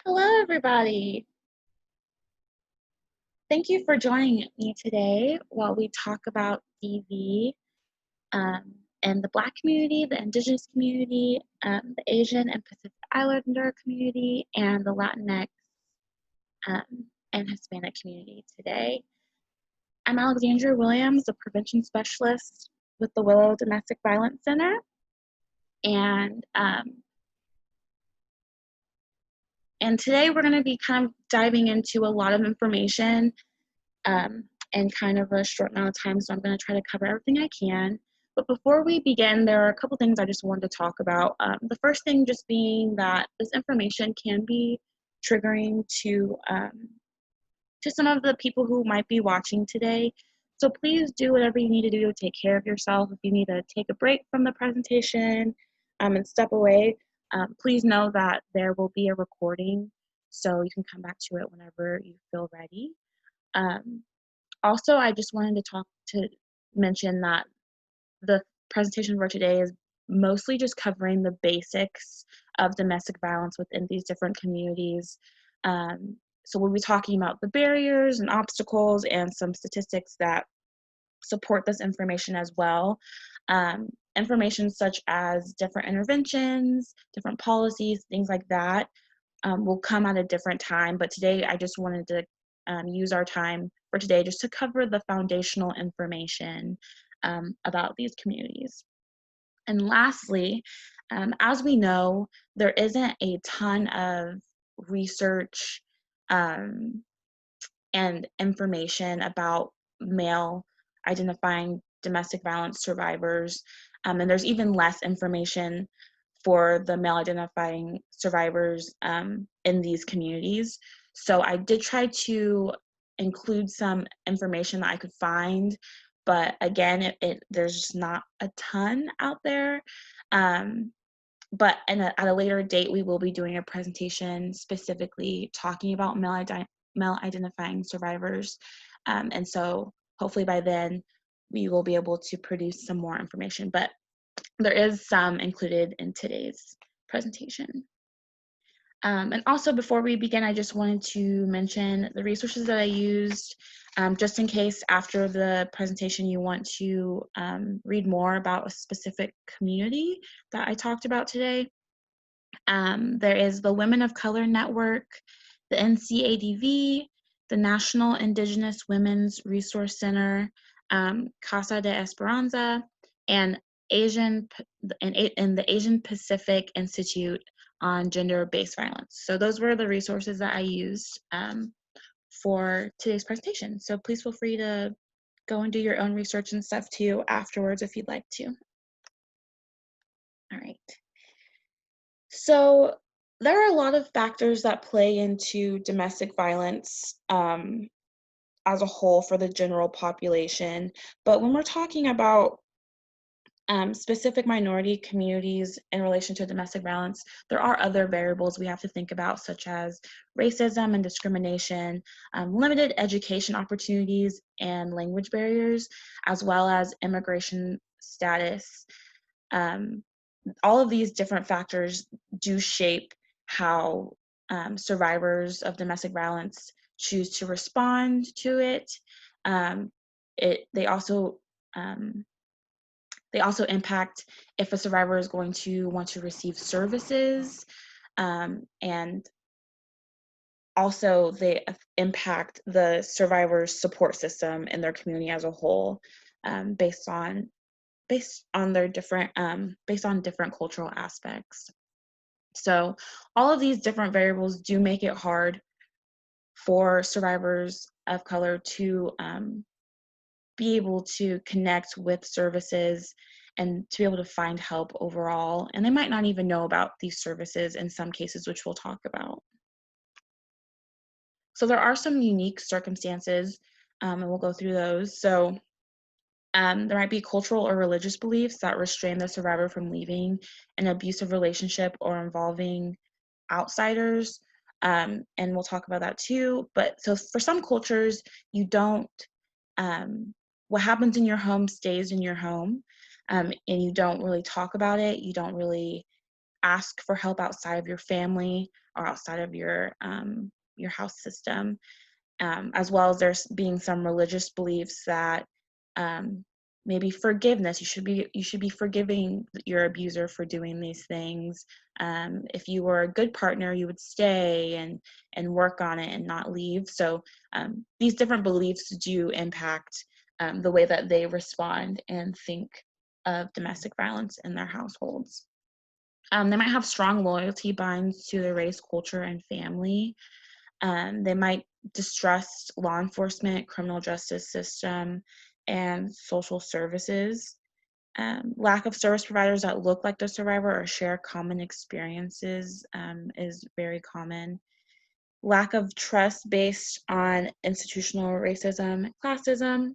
Hello, everybody. Thank you for joining me today while we talk about DV and the Black community, the Indigenous community, the Asian and Pacific Islander community, and the Latinx and Hispanic community today. I'm Alexandria Williams, a prevention specialist with the Willow Domestic Violence Center, and today we're going to be kind of diving into a lot of information in kind of a short amount of time, so I'm going to try to cover everything I can. But before we begin, there are a couple things I just wanted to talk about. The first thing just being that this information can be triggering to some of the people who might be watching today. So please do whatever you need to do to take care of yourself. If you need to take a break from the presentation and step away, please know that there will be a recording, so you can come back to it whenever you feel ready. Also, I just wanted to mention that the presentation for today is mostly just covering the basics of domestic violence within these different communities. So we'll be talking about the barriers and obstacles and some statistics that support this information as well. Information such as different interventions, different policies, things like that will come at a different time. But today I just wanted to use our time for today just to cover the foundational information about these communities. And lastly, as we know, there isn't a ton of research and information about male identifying domestic violence survivors, and there's even less information for the male identifying survivors in these communities. So I did try to include some information that I could find, but again, there's just not a ton out there. But at a later date, we will be doing a presentation specifically talking about male identifying survivors. And so hopefully by then we will be able to produce some more information, but there is some included in today's presentation. And also before we begin, I just wanted to mention the resources that I used, just in case after the presentation you want to read more about a specific community that I talked about today. There is the Women of Color Network, the NCADV, the National Indigenous Women's Resource Center, Casa de Esperanza, and the Asian Pacific Institute on Gender-Based Violence. So those were the resources that I used for today's presentation. So please feel free to go and do your own research and stuff too afterwards if you'd like to. All right. So there are a lot of factors that play into domestic violence as a whole for the general population. But when we're talking about specific minority communities in relation to domestic violence, there are other variables we have to think about, such as racism and discrimination, limited education opportunities and language barriers, as well as immigration status. All of these different factors do shape how survivors of domestic violence choose to respond to it. They also impact if a survivor is going to want to receive services, and also they impact the survivor's support system in their community as a whole, based on different cultural aspects. So all of these different variables do make it hard for survivors of color to be able to connect with services and to be able to find help overall. And they might not even know about these services in some cases, which we'll talk about. So there are some unique circumstances, and we'll go through those. So there might be cultural or religious beliefs that restrain the survivor from leaving an abusive relationship or involving outsiders, and we'll talk about that too. But so for some cultures, you don't, what happens in your home stays in your home, and you don't really talk about it. You don't really ask for help outside of your family or outside of your house system, as well as there's being some religious beliefs that maybe forgiveness. You should be forgiving your abuser for doing these things. If you were a good partner, you would stay and work on it and not leave. So these different beliefs do impact the way that they respond and think of domestic violence in their households. They might have strong loyalty binds to their race, culture, and family. They might distrust law enforcement, criminal justice system, and social services. Lack of service providers that look like the survivor or share common experiences is very common. Lack of trust based on institutional racism, classism.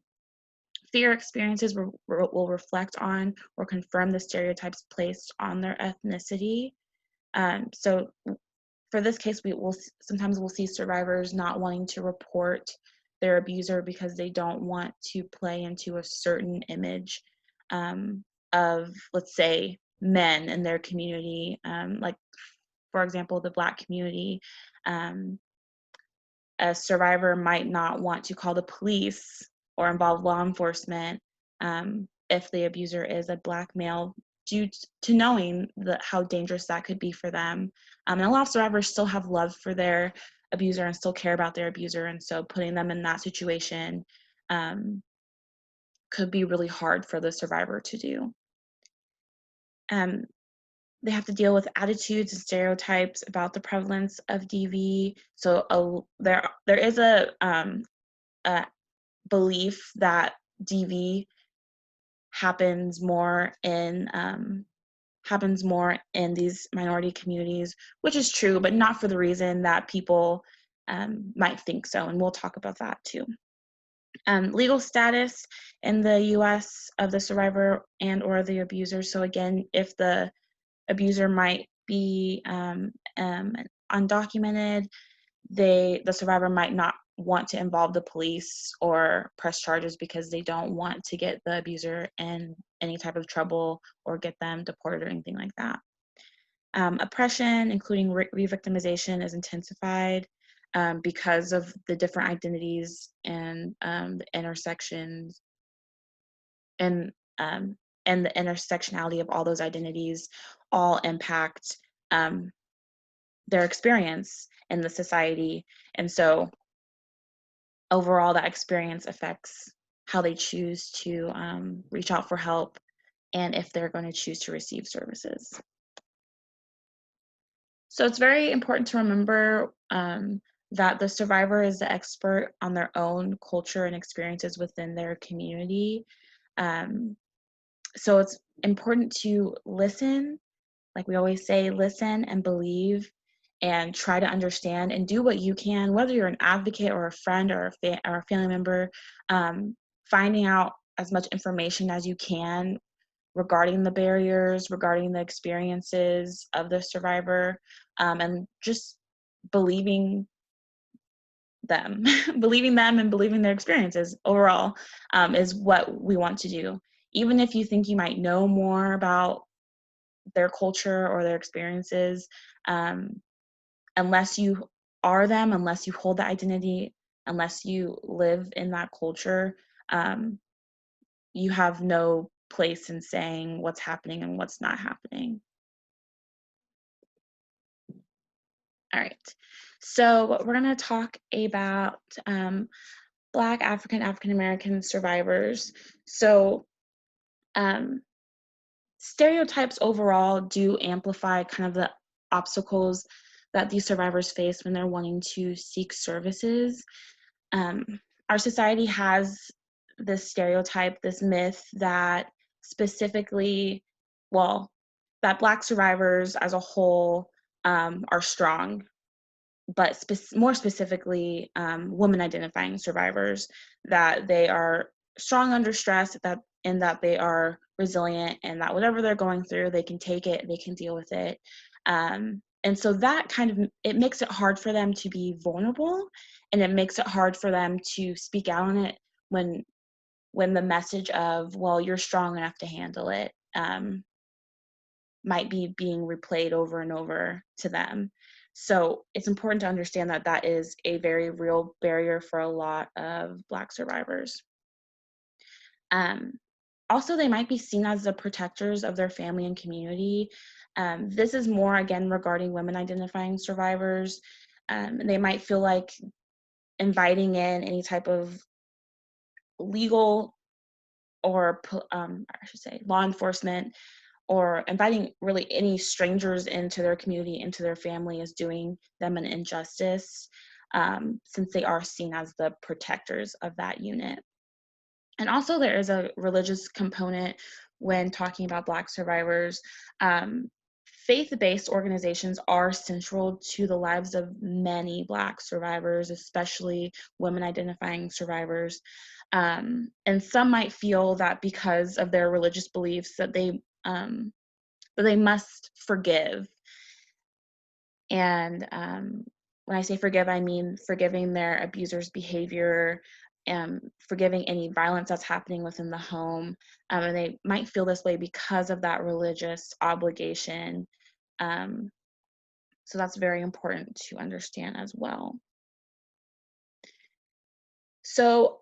Fear experiences will reflect on or confirm the stereotypes placed on their ethnicity. So for this case, sometimes we'll see survivors not wanting to report their abuser because they don't want to play into a certain image of, let's say, men in their community. Like, for example, the Black community, a survivor might not want to call the police or involve law enforcement if the abuser is a Black male, due to knowing how dangerous that could be for them. And a lot of survivors still have love for their abuser and still care about their abuser, and so putting them in that situation could be really hard for the survivor to do. They have to deal with attitudes and stereotypes about the prevalence of DV. So there is a belief that DV happens more in these minority communities, which is true, but not for the reason that people might think so, and we'll talk about that too. Legal status in the U.S. of the survivor and or the abuser. So again, if the abuser might be undocumented, the survivor might not want to involve the police or press charges because they don't want to get the abuser in any type of trouble or get them deported or anything like that. Oppression, including re-victimization, is intensified because of the different identities and the intersections and the intersectionality of all those identities all impact their experience in the society. And so overall, that experience affects how they choose to reach out for help and if they're going to choose to receive services. So it's very important to remember that the survivor is the expert on their own culture and experiences within their community. So it's important to listen, like we always say, listen and believe and try to understand and do what you can, whether you're an advocate or a friend or a family member, finding out as much information as you can regarding the barriers, regarding the experiences of the survivor, and just believing them, believing them and believing their experiences overall is what we want to do. Even if you think you might know more about their culture or their experiences, unless you are them, unless you hold that identity, unless you live in that culture, you have no place in saying what's happening and what's not happening. All right, so we're going to talk about Black, African American survivors. So stereotypes overall do amplify kind of the obstacles that these survivors face when they're wanting to seek services. Our society has this stereotype, this myth that that Black survivors as a whole are strong, but more specifically, women identifying survivors, that they are strong under stress, and that they are resilient, and that whatever they're going through, they can take it, they can deal with it. And so that it makes it hard for them to be vulnerable, and it makes it hard for them to speak out on it when the message of, well, you're strong enough to handle it, might be being replayed over and over to them. So it's important to understand that that is a very real barrier for a lot of Black survivors. Also, they might be seen as the protectors of their family and community. This is more, again, regarding women identifying survivors. They might feel like inviting in any type of legal or, I should say, law enforcement, or inviting really any strangers into their community, into their family, is doing them an injustice, since they are seen as the protectors of that unit. And also there is a religious component when talking about Black survivors. Faith-based organizations are central to the lives of many Black survivors, especially women identifying survivors. And some might feel that because of their religious beliefs that they must forgive. And when I say forgive, I mean forgiving their abuser's behavior, forgiving any violence that's happening within the home. And they might feel this way because of that religious obligation. So that's very important to understand as well. So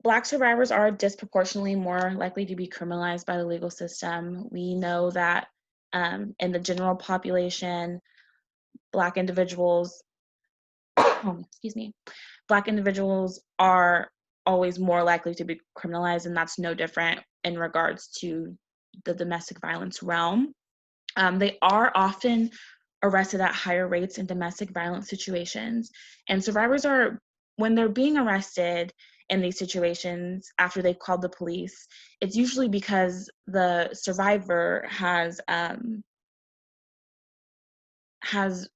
Black survivors are disproportionately more likely to be criminalized by the legal system. We know that in the general population, Black individuals, excuse me, Black individuals are always more likely to be criminalized, and that's no different in regards to the domestic violence realm. They are often arrested at higher rates in domestic violence situations, and survivors are, when they're being arrested in these situations after they've called the police, it's usually because the survivor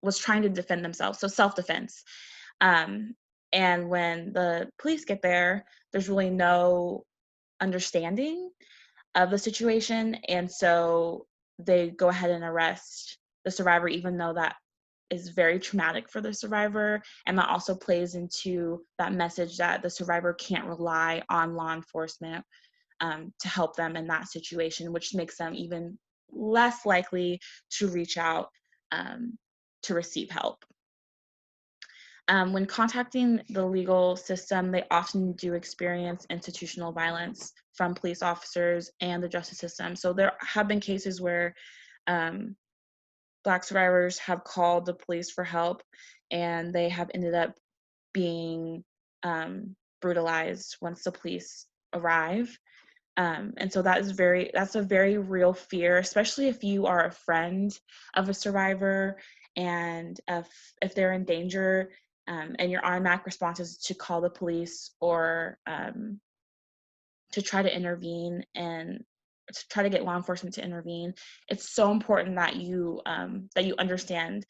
was trying to defend themselves, so self-defense. And when the police get there, there's really no understanding of the situation, and so they go ahead and arrest the survivor, even though that is very traumatic for the survivor, and that also plays into that message that the survivor can't rely on law enforcement to help them in that situation, which makes them even less likely to reach out to receive help. When contacting the legal system, they often do experience institutional violence from police officers and the justice system. So there have been cases where Black survivors have called the police for help, and they have ended up being brutalized once the police arrive. And so that's a very real fear, especially if you are a friend of a survivor, and if they're in danger, and your automatic response is to call the police or to try to intervene and to try to get law enforcement to intervene. It's so important that you understand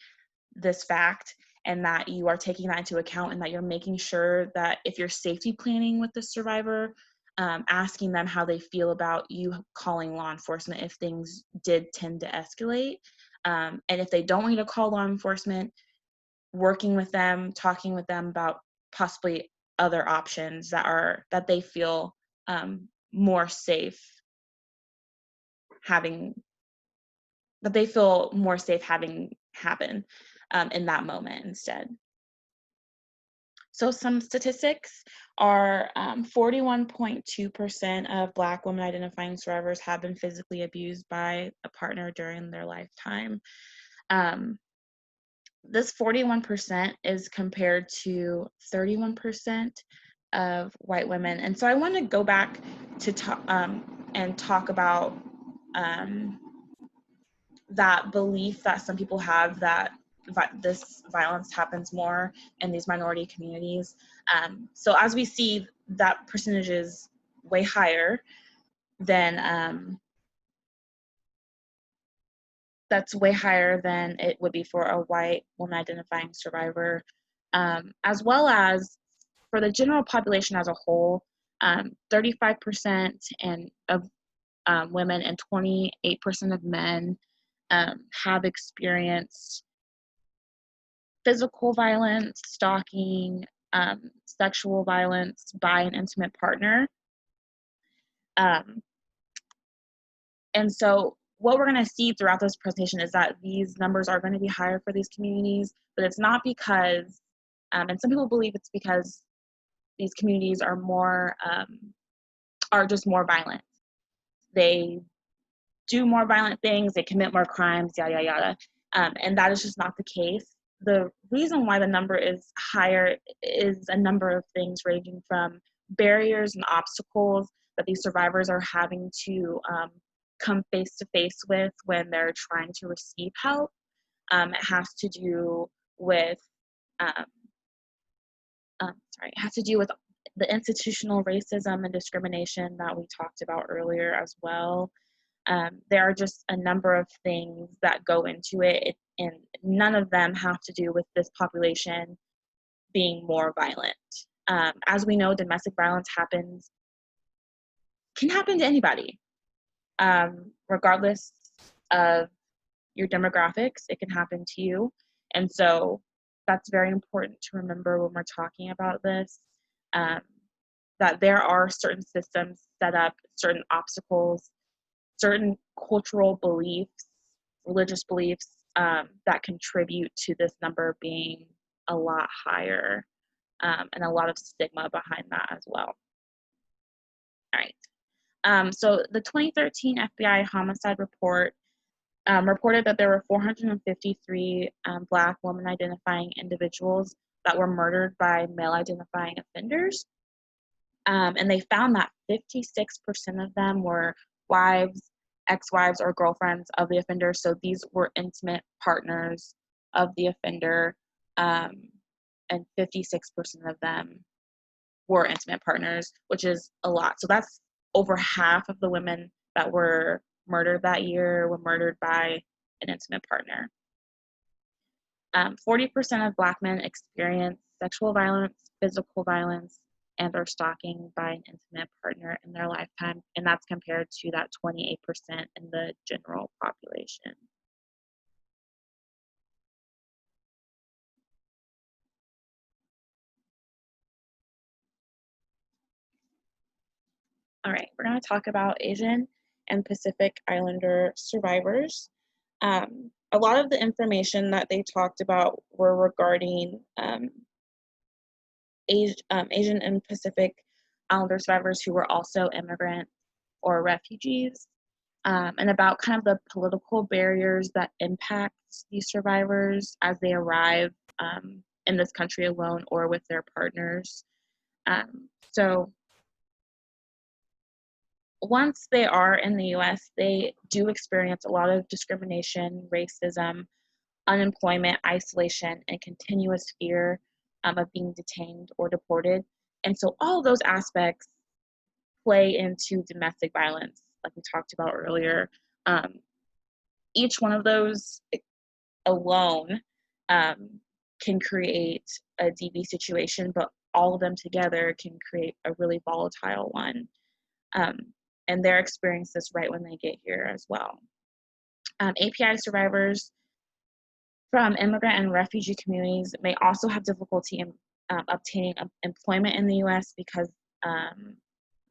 this fact, and that you are taking that into account, and that you're making sure that if you're safety planning with the survivor, asking them how they feel about you calling law enforcement if things did tend to escalate. And if they don't want you to call law enforcement, working with them, talking with them about possibly other options that they feel more safe having happen in that moment instead. So some statistics are 41.2% of Black women identifying survivors have been physically abused by a partner during their lifetime. This 41% is compared to 31% of white women. And so I want to go back to talk about that belief that some people have that this violence happens more in these minority communities. So as we see, that percentage is way higher than that's way higher than it would be for a white woman identifying survivor, as well as for the general population as a whole. 35% of women and 28% of men have experienced physical violence, stalking, sexual violence by an intimate partner. And so what we're going to see throughout this presentation is that these numbers are going to be higher for these communities, but it's not because, and some people believe it's because these communities are just more violent. They do more violent things, they commit more crimes, yada, yada, yada. And that is just not the case. The reason why the number is higher is a number of things, ranging from barriers and obstacles that these survivors are having to come face to face with when they're trying to receive help. It has to do with it has to do with the institutional racism and discrimination that we talked about earlier as well. There are just a number of things that go into it, and none of them have to do with this population being more violent. As we know, domestic violence can happen to anybody, regardless of your demographics. It can happen to you, and so that's very important to remember when we're talking about this. That there are certain systems set up, certain obstacles, certain cultural beliefs, religious beliefs that contribute to this number being a lot higher, and a lot of stigma behind that as well. All right. So the 2013 FBI homicide report reported that there were 453 Black woman-identifying individuals that were murdered by male-identifying offenders. And they found that 56% of them were wives, ex-wives, or girlfriends of the offender. So these were intimate partners of the offender, and 56% of them were intimate partners, which is a lot. So that's over half of the women that were murdered that year were murdered by an intimate partner. 40% of Black men experience sexual violence, physical violence, and or stalking by an intimate partner in their lifetime, and that's compared to that 28% in the general population. All right, we're going to talk about Asian and Pacific Islander survivors. A lot of the information that they talked about were regarding Asian and Pacific Islander survivors who were also immigrants or refugees, and about kind of the political barriers that impact these survivors as they arrive in this country alone or with their partners. So once they are in the US, they do experience a lot of discrimination, racism, unemployment, isolation, and continuous fear of being detained or deported. And so all of those aspects play into domestic violence, like we talked about earlier. Each one of those alone can create a DV situation, but all of them together can create a really volatile one. And they're experiencing this right when they get here as well. API survivors from immigrant and refugee communities may also have difficulty in obtaining employment in the US because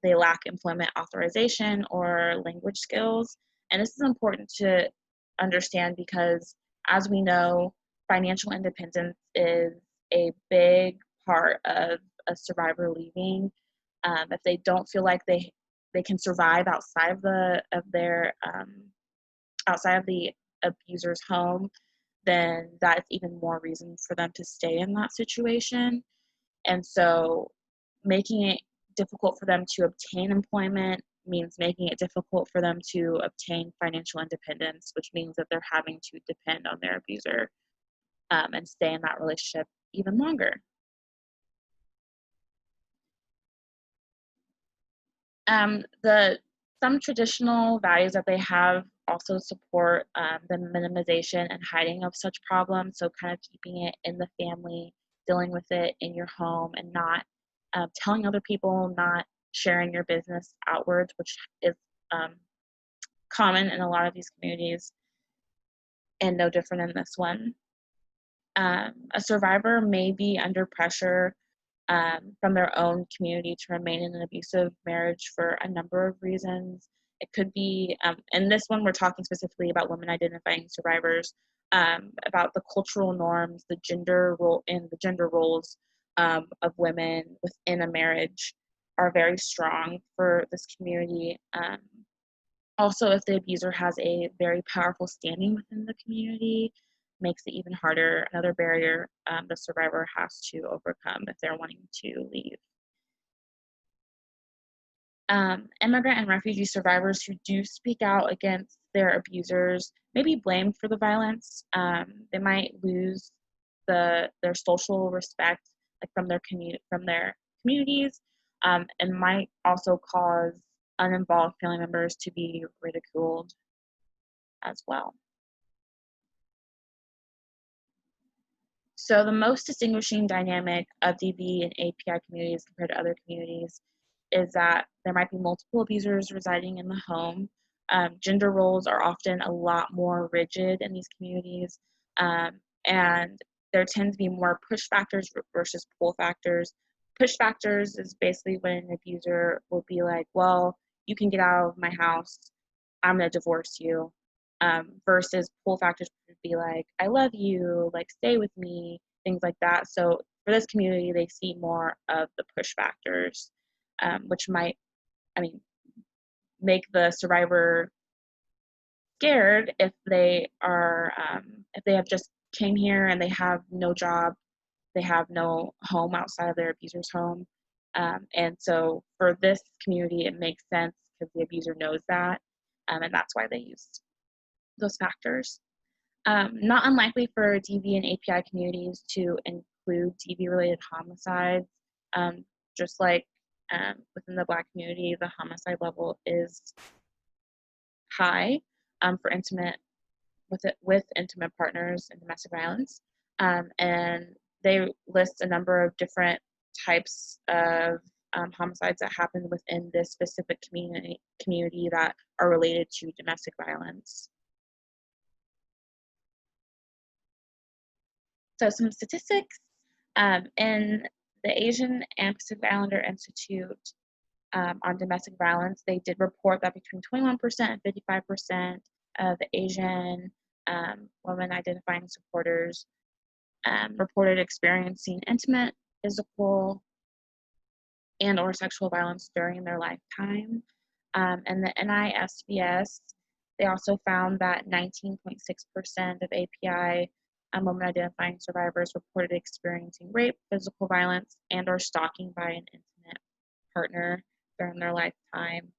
they lack employment authorization or language skills. And this is important to understand because, as we know, financial independence is a big part of a survivor leaving. If they don't feel like they can survive outside of the abuser's home, then that's even more reason for them to stay in that situation. And so making it difficult for them to obtain employment means making it difficult for them to obtain financial independence, which means that they're having to depend on their abuser and stay in that relationship even longer. Some traditional values that they have also support the minimization and hiding of such problems, so kind of keeping it in the family, dealing with it in your home, and not telling other people, not sharing your business outwards, which is common in a lot of these communities and no different in this one. A survivor may be under pressure from their own community to remain in an abusive marriage for a number of reasons. It could be, and this one we're talking specifically about women identifying survivors, about the cultural norms, the gender role, and the gender roles of women within a marriage are very strong for this community. Also, if the abuser has a very powerful standing within the community, makes it even harder. Another barrier the survivor has to overcome if they're wanting to leave. Immigrant and refugee survivors who do speak out against their abusers may be blamed for the violence. They might lose their social respect, like from their communities, and might also cause uninvolved family members to be ridiculed as well. So the most distinguishing dynamic of DV and API communities compared to other communities is that there might be multiple abusers residing in the home. Gender roles are often a lot more rigid in these communities, and there tend to be more push factors versus pull factors. Push factors is basically when an abuser will be like, well, you can get out of my house, I'm gonna divorce you. Versus pull factors would be like, I love you, like stay with me, things like that. So for this community, they see more of the push factors, which might, make the survivor scared if they are, if they have just came here and they have no job, they have no home outside of their abuser's home. And so for this community, it makes sense because the abuser knows that, and that's why they use those factors. Not unlikely for DV and API communities to include DV-related homicides. Just like within the Black community, the homicide level is high for with intimate partners and domestic violence, and they list a number of different types of homicides that happen within this specific community that are related to domestic violence. So some statistics in the Asian and Pacific Islander Institute on domestic violence, they did report that between 21% and 55% of the Asian women identifying supporters reported experiencing intimate, physical, and or sexual violence during their lifetime. And the NISVS, they also found that 19.6% of API women identifying survivors reported experiencing rape, physical violence, and or stalking by an intimate partner during their lifetime.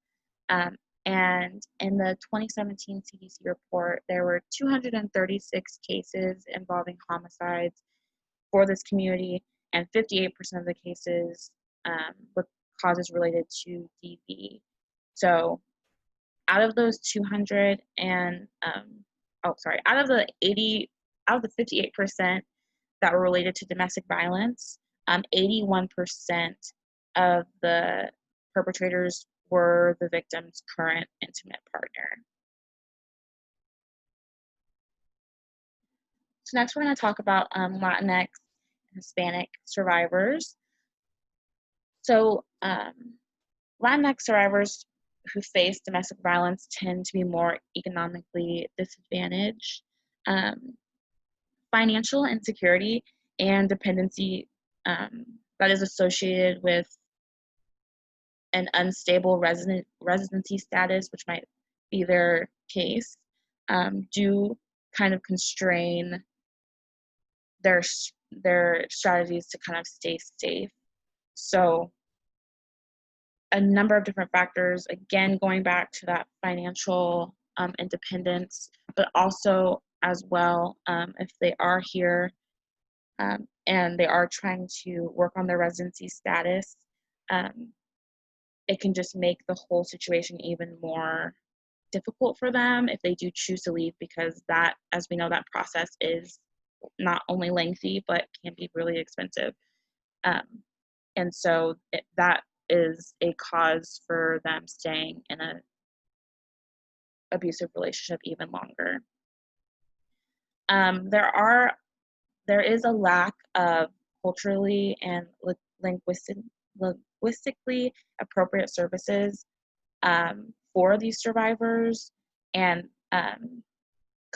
And in the 2017 CDC report, there were 236 cases involving homicides for this community, and 58% of the cases with causes related to DV. So out of those 200 and, out of the 58% that were related to domestic violence, 81% of the perpetrators were the victim's current intimate partner. So next we're going to talk about Latinx and Hispanic survivors. So Latinx survivors who face domestic violence tend to be more economically disadvantaged. Financial insecurity and dependency that is associated with an unstable residency status, which might be their case, do kind of constrain their strategies to kind of stay safe. So a number of different factors, again, going back to that financial independence, but also as well, if they are here and they are trying to work on their residency status, it can just make the whole situation even more difficult for them if they do choose to leave, because that, as we know, that process is not only lengthy, but can be really expensive. And so that is a cause for them staying in an abusive relationship even longer. There is a lack of culturally and linguistically appropriate services for these survivors. And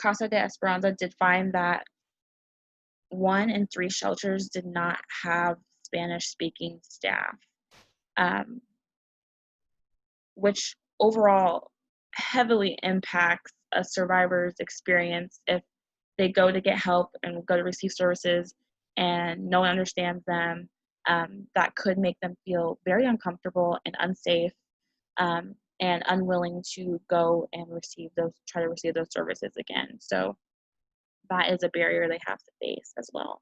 Casa de Esperanza did find that 1 in 3 shelters did not have Spanish-speaking staff, which overall heavily impacts a survivor's experience if they go to get help and go to receive services and no one understands them. That could make them feel very uncomfortable and unsafe, and unwilling to go and try to receive those services again. So that is a barrier they have to face as well.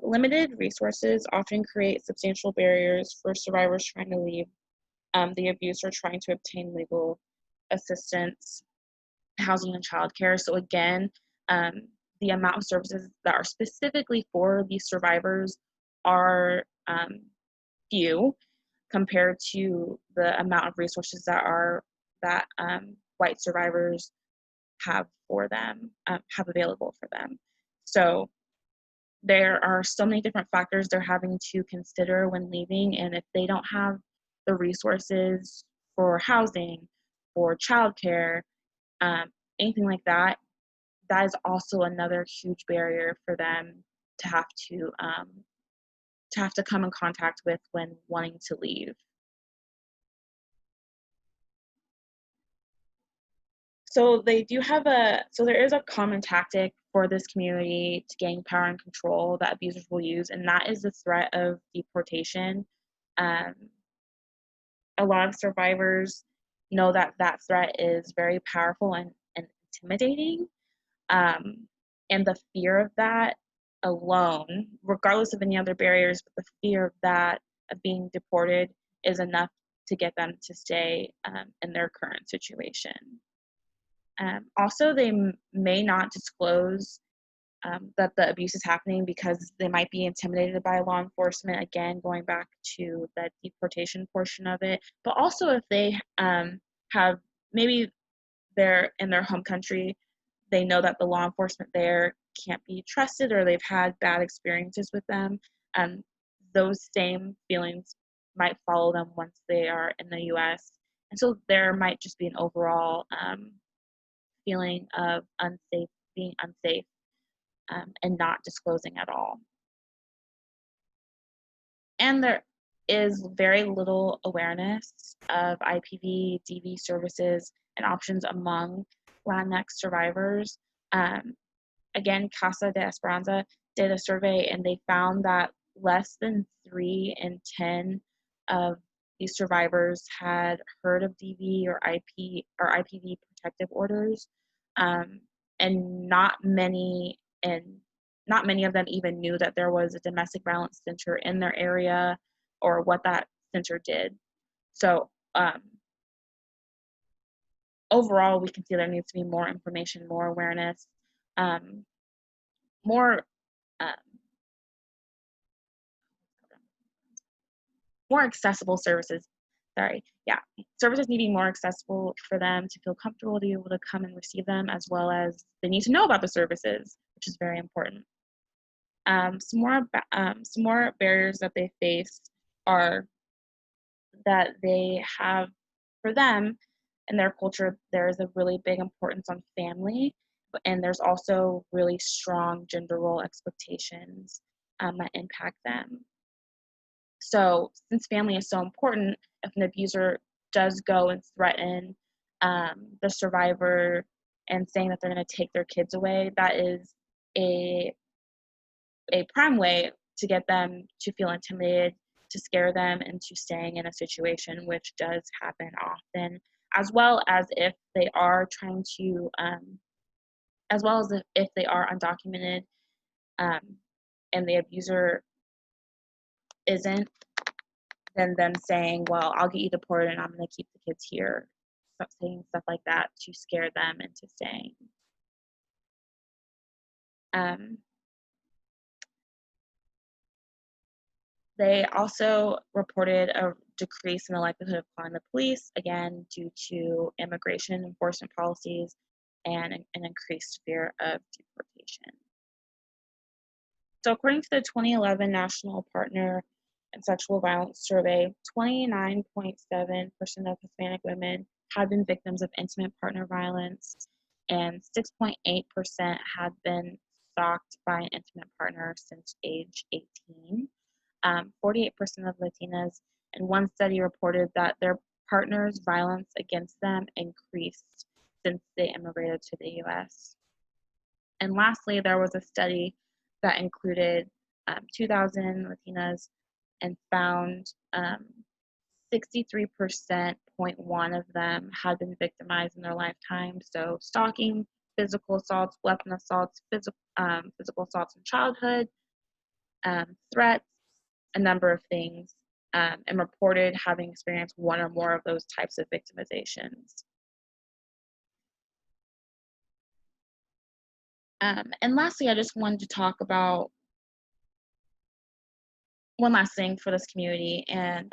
Limited resources often create substantial barriers for survivors trying to leave the abuse or trying to obtain legal assistance, housing, and childcare. So again, the amount of services that are specifically for these survivors are few compared to the amount of resources that white survivors have available for them. So there are so many different factors they're having to consider when leaving, and if they don't have the resources for housing, for childcare, anything like that, that is also another huge barrier for them to have to come in contact with when wanting to leave. So there is a common tactic for this community to gain power and control that abusers will use, and that is the threat of deportation. A lot of survivors know that that threat is very powerful and intimidating. And the fear of that alone, regardless of any other barriers, but the fear of that, of being deported, is enough to get them to stay in their current situation. Also, they may not disclose that the abuse is happening because they might be intimidated by law enforcement, again, going back to the deportation portion of it. But also if they have, maybe they're in their home country, they know that the law enforcement there can't be trusted, or they've had bad experiences with them, those same feelings might follow them once they are in the US. And so there might just be an overall feeling of being unsafe, and not disclosing at all. And there is very little awareness of IPV, DV services and options among Latinx survivors. Again, Casa de Esperanza did a survey, and they found that less than 3 in 10 of these survivors had heard of DV or IPV protective orders, and not many of them even knew that there was a domestic violence center in their area or what that center did. So overall, we can see there needs to be more information, more awareness, more accessible services. Services need to be more accessible for them to feel comfortable to be able to come and receive them, as well as they need to know about the services, which is very important. Some more barriers that they face are that they have, for them, in their culture, there is a really big importance on family, and there's also really strong gender role expectations that impact them. So since family is so important, if an abuser does go and threaten the survivor and saying that they're going to take their kids away, that is a prime way to get them to feel intimidated, to scare them into staying in a situation, which does happen often, as well as if they are trying to, as well as if they are undocumented, and the abuser isn't, then them saying, well, I'll get you deported and I'm going to keep the kids here, saying stuff like that to scare them into staying. They also reported a decrease in the likelihood of calling the police, again, due to immigration enforcement policies and an increased fear of deportation. So according to the 2011 National Partner and Sexual Violence Survey, 29.7% of Hispanic women had been victims of intimate partner violence, and 6.8% had been stalked by an intimate partner since age 18. 48% of Latinas in one study reported that their partner's violence against them increased since they immigrated to the U.S. And lastly, there was a study that included 2,000 Latinas and found 63.1% of them had been victimized in their lifetime. So stalking, physical assaults, weapon assaults, physical assaults in childhood, threats, a number of things, and reported having experienced one or more of those types of victimizations. And lastly, I just wanted to talk about one last thing for this community, and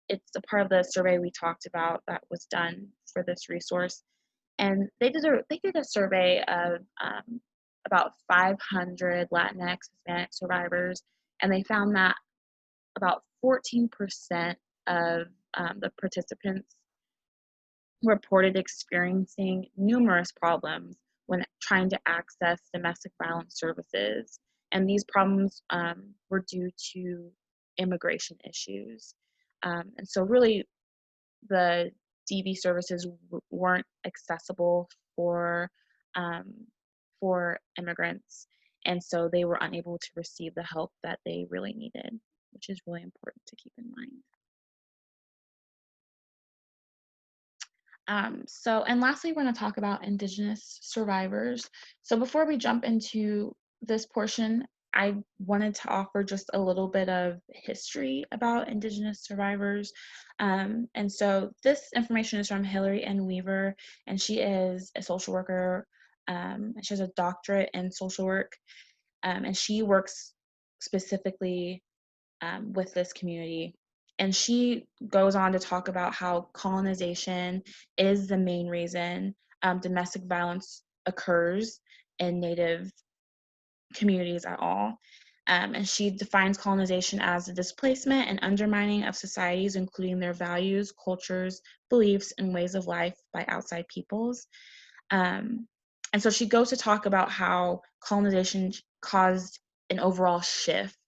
it's a part of the survey we talked about that was done for this resource. And they did a survey of about 500 Latinx Hispanic survivors, and they found that about 14% of the participants reported experiencing numerous problems when trying to access domestic violence services. And these problems were due to immigration issues. And so really the DV services weren't accessible for immigrants. And so they were unable to receive the help that they really needed, which is really important to keep in mind. And lastly, we're going to talk about Indigenous survivors. So before we jump into this portion, I wanted to offer just a little bit of history about Indigenous survivors. And so this information is from Hillary N. Weaver, and she is a social worker. She has a doctorate in social work, and she works specifically with this community. And she goes on to talk about how colonization is the main reason domestic violence occurs in Native communities at all. And she defines colonization as the displacement and undermining of societies, including their values, cultures, beliefs, and ways of life by outside peoples. And so she goes to talk about how colonization caused an overall shift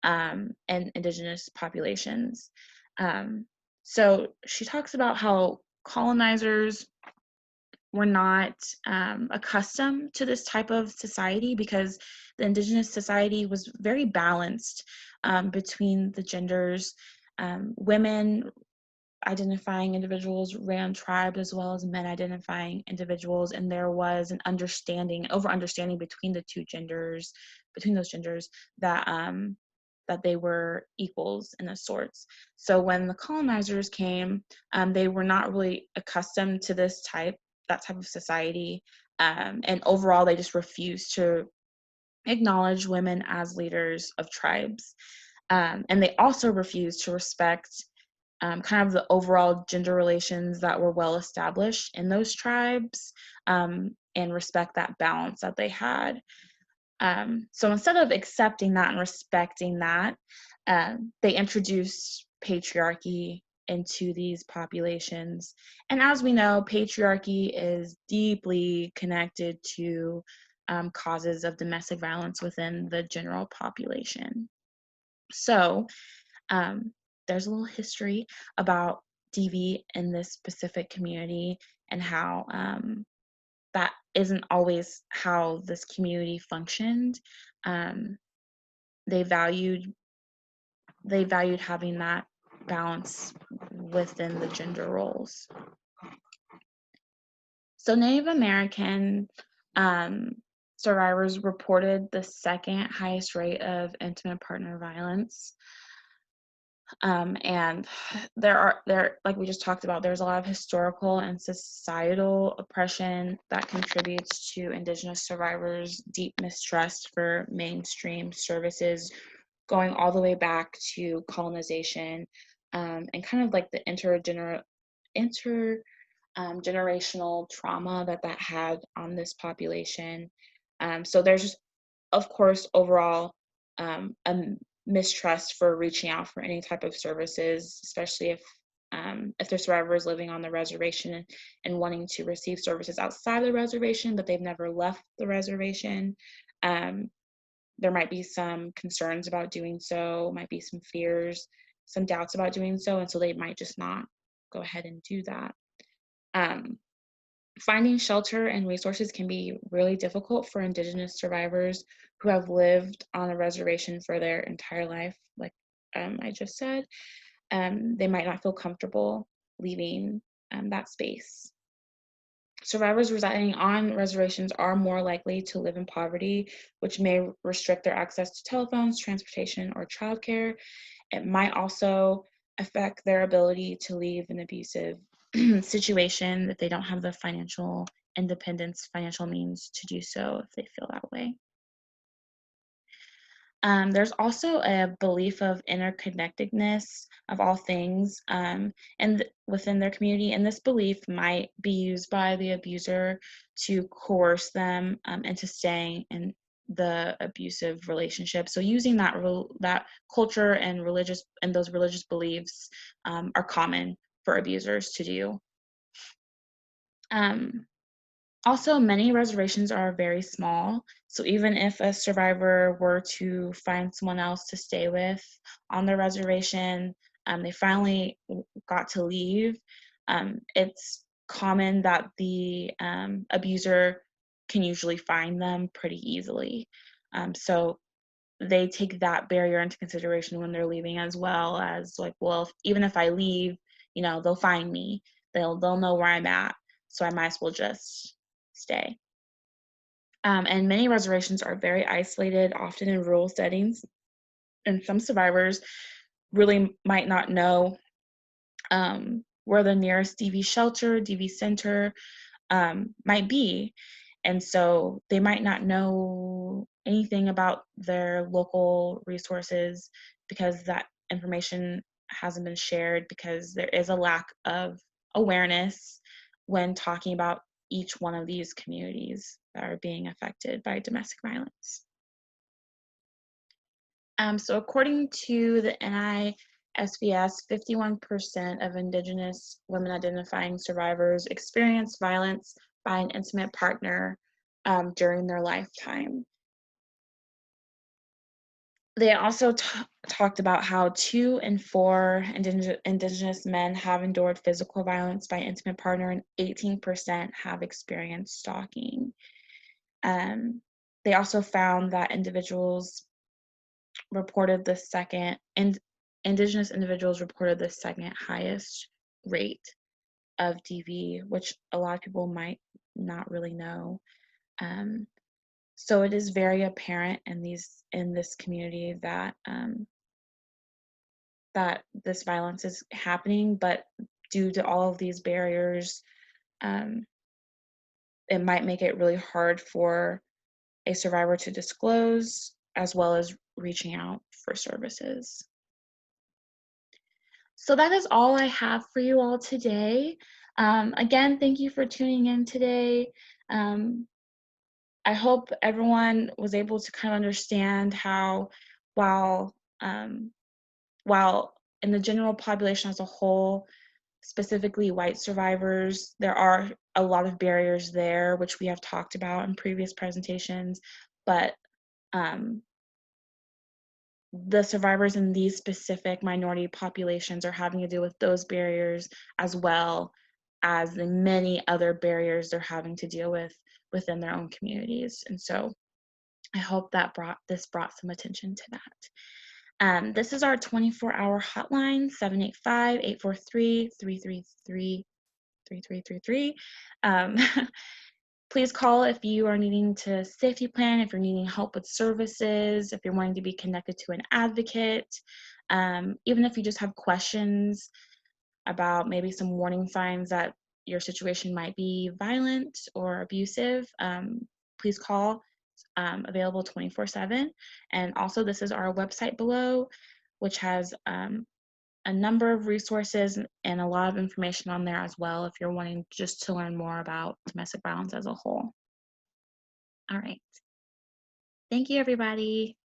in Indigenous populations. So she talks about how colonizers were not accustomed to this type of society because the Indigenous society was very balanced between the genders. Women identifying individuals ran tribes as well as men identifying individuals, and there was an over-understanding between those genders that they were equals in a sorts. So when the colonizers came, they were not really accustomed to that type of society, and overall they just refused to acknowledge women as leaders of tribes, and they also refused to respect kind of the overall gender relations that were well established in those tribes, and respect that balance that they had. So instead of accepting that and respecting that, they introduced patriarchy into these populations. And as we know, patriarchy is deeply connected to causes of domestic violence within the general population. So there's a little history about DV in this specific community and how that isn't always how this community functioned. They valued having that balance within the gender roles. So Native American survivors reported the second highest rate of intimate partner violence. And there, like we just talked about, there's a lot of historical and societal oppression that contributes to Indigenous survivors' deep mistrust for mainstream services, going all the way back to colonization, and kind of like the intergenerational trauma that had on this population. So there's just of course, overall, a mistrust for reaching out for any type of services, especially if their survivor is living on the reservation and wanting to receive services outside the reservation, but they've never left the reservation. There might be some concerns about doing so, might be some fears, some doubts about doing so, and so they might just not go ahead and do that. Um, Finding shelter and resources can be really difficult for Indigenous survivors who have lived on a reservation for their entire life, like I just said. They might not feel comfortable leaving that space. Survivors residing on reservations are more likely to live in poverty, which may restrict their access to telephones, transportation, or childcare. It might also affect their ability to leave an abusive situation if they don't have the financial independence, financial means to do so if they feel that way. There's also a belief of interconnectedness of all things and within their community, and this belief might be used by the abuser to coerce them into staying in the abusive relationship. So using that culture and those religious beliefs are common for abusers to do. Also, many reservations are very small, so even if a survivor were to find someone else to stay with on the reservation, they finally got to leave, it's common that the abuser can usually find them pretty easily. So they take that barrier into consideration when they're leaving, as well as like, well, even if I leave, they'll find me, they'll know where I'm at, so I might as well just stay. And many reservations are very isolated, often in rural settings, and some survivors really might not know where the nearest DV shelter, DV center might be. And so they might not know anything about their local resources because that information hasn't been shared, because there is a lack of awareness when talking about each one of these communities that are being affected by domestic violence. So according to the NISVS, 51% of Indigenous women identifying survivors experience violence by an intimate partner during their lifetime. They also talked about how 2 in 4 Indigenous men have endured physical violence by an intimate partner, and 18% have experienced stalking. They also found that Indigenous individuals reported the second highest rate of DV, which a lot of people might not really know. So it is very apparent in this community that that this violence is happening, but due to all of these barriers, it might make it really hard for a survivor to disclose, as well as reaching out for services. So that is all I have for you all today. Again, thank you for tuning in today. I hope everyone was able to kind of understand how, while in the general population as a whole, specifically white survivors, there are a lot of barriers there, which we have talked about in previous presentations, but the survivors in these specific minority populations are having to deal with those barriers, as well as the many other barriers they're having to deal with within their own communities. And so I hope that brought some attention to that. This is our 24-hour hotline, 785-843-333. Please call if you are needing to safety plan, if you're needing help with services, if you're wanting to be connected to an advocate, even if you just have questions about maybe some warning signs that your situation might be violent or abusive. Please call, available 24/7. And also, this is our website below, which has a number of resources and a lot of information on there as well, if you're wanting just to learn more about domestic violence as a whole. All right. Thank you, everybody.